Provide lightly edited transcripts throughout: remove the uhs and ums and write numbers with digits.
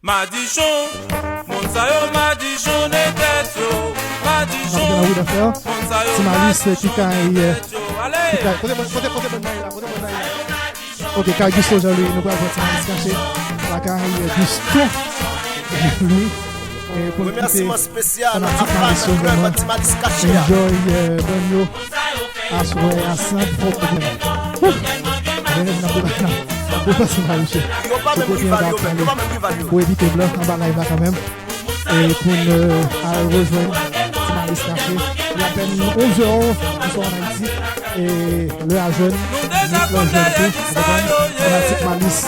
Madichon, Monsayo, Madichon, Netetio, Madichon, c'est Malice qui caille. Ok, quand Gusto Jean-Louis, nous allons voir Malice caché. La caille Gusto. Remerciement spécial à Malice caché. Enjoy Bonio. Assoyez à 100 problème. Pour éviter blanc en bas live là quand même. Et pour nous rejoindre Malice caché. Il y a à peine 11h nous sommes en Haïti. Et le jeune, Malice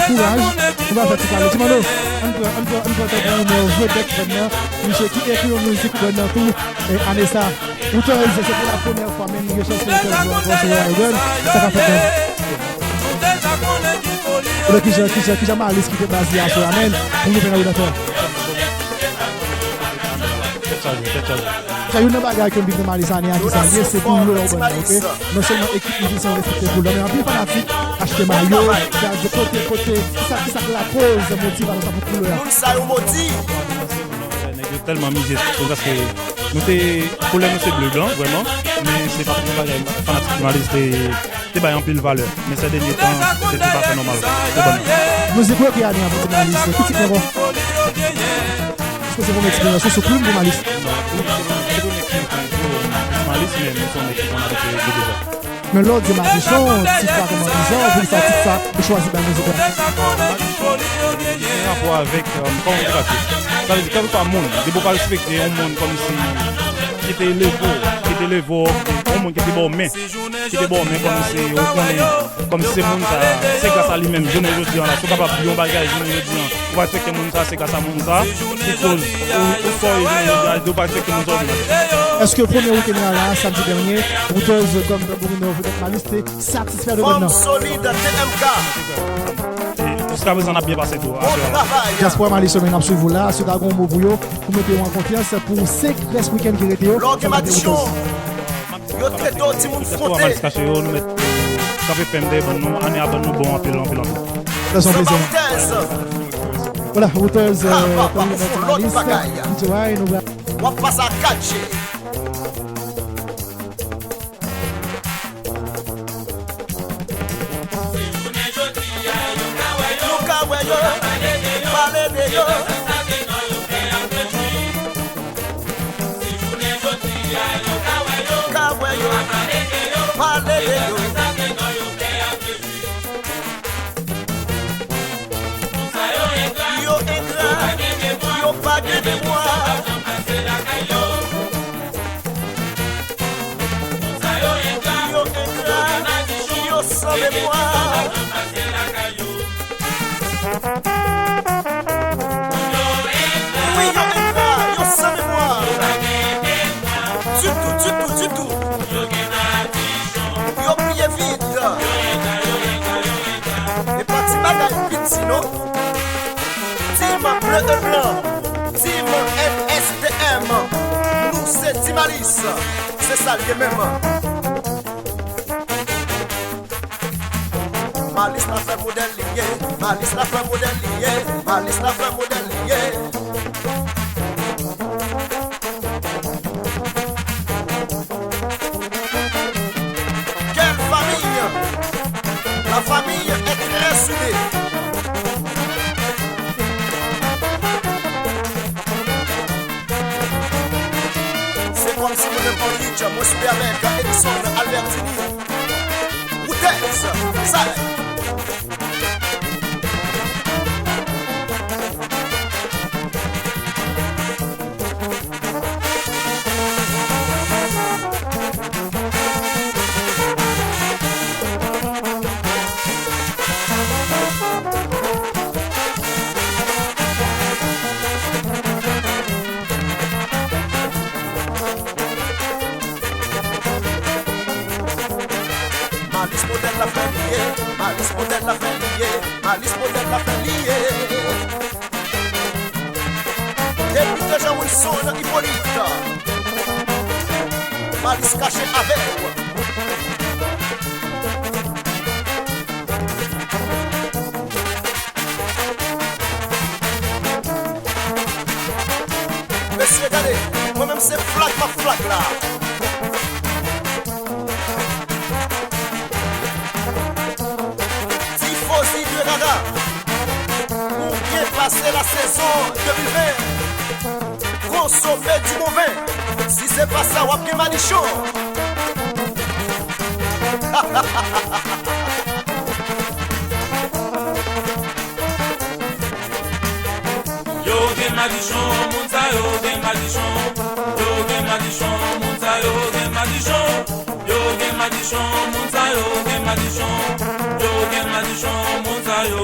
courage. On va faire tout parler. Timano, on peut monsieur qui écrit une musique tout. Et Anessa, c'est pour la première fois même que je suis ça va faire. Le qui j'ai Malice qui fait basé à ce Amen. Pour nous faire un auditeur. Il y a une bagarre que nous Malice c'est pour nous, ok? Non seulement équipe musicienne respectée pour l'homme, mais en plus fanatique, acheter maillot, faire de côté, ça la cause motive à notre pour l'homme. On est tellement misé parce que nous pour nous c'est bleu blanc vraiment, mais c'est pas pour nous fanatique Malice c'est pas en pile valeur, mais ces derniers temps c'est tout à fait normal. Nous écoutons qui a dit à Malice, petit héros. Est-ce que c'est votre expérience sur Club de Malice? Mais l'autre de Madichon, si pas comme disant, vous sortez ça, vous choisissez la musique. Rapport avec comment on ça veut dire quand pas monde, il faut pas respecter un monde comme si qui était élevé, un monde qui était bon mais comme si c'est monde ça, c'est grâce à lui-même, je ne le dis là, sont capable de bagage, je ne le dis, on va respecter monde ça, c'est grâce à monde ça, qui cause au sort de pas respecter monde ça. Est-ce que le premier week-end là, samedi dernier, routeuse comme Bruno, vous êtes Malice, satisfait de maintenant? Solide TMK. Jusqu'à présent, on a bien passé tout. J'espère Malice, on a suivi vous là, ce dragon mot pour mettez en confiance pour 5 restes week-end qui étaient là. L'orgue Madichon. Yo très tôt, si vous frottez. Ça fait peine de nous, on est à nous bon en pile. C'est son plaisir. Voilà, routeuse, Malice, on va passer à 4G. Yo ingrat, yo pas de mémoire. Yo ingrat, yo sans mémoire. Oui, yo ingrat, yo sans mémoire. Du tout. Yo pied vide. Et parti bagaille vite sinon. Team bleu et blanc. Team NSTM. Nous c'est Team Malice. C'est ça le même. Malice n'a fait modèle lié. Malice n'a fait modèle lié. Malice n'a fait modèle lié. La famille est très soudée. C'est comme si vous n'êtes pas riche, moi je suis avec Edison Albertini. Routez, ça. Malice modèle la fait lier. Malice modèle la fait lier. Malice modèle la fait lier. Depuis que Jean Wilson Hippolyte. Malice caché avec. regardez. Moi-même, c'est flag, ma flag là. Tifosi de Gada. Pour bien passer la saison 2020. Consommer du mauvais. Si c'est pas ça, wap gen manichon. Yo gen madichon, mounta yo gen madichon. Yo gen madichon, mounta yo gen madichon. Yo gen madichon, mounta yo gen madichon. Yo gen madichon, mounta yo.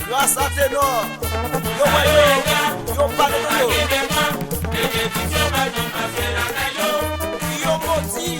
Grâce à Ténor, yo parle yo moti.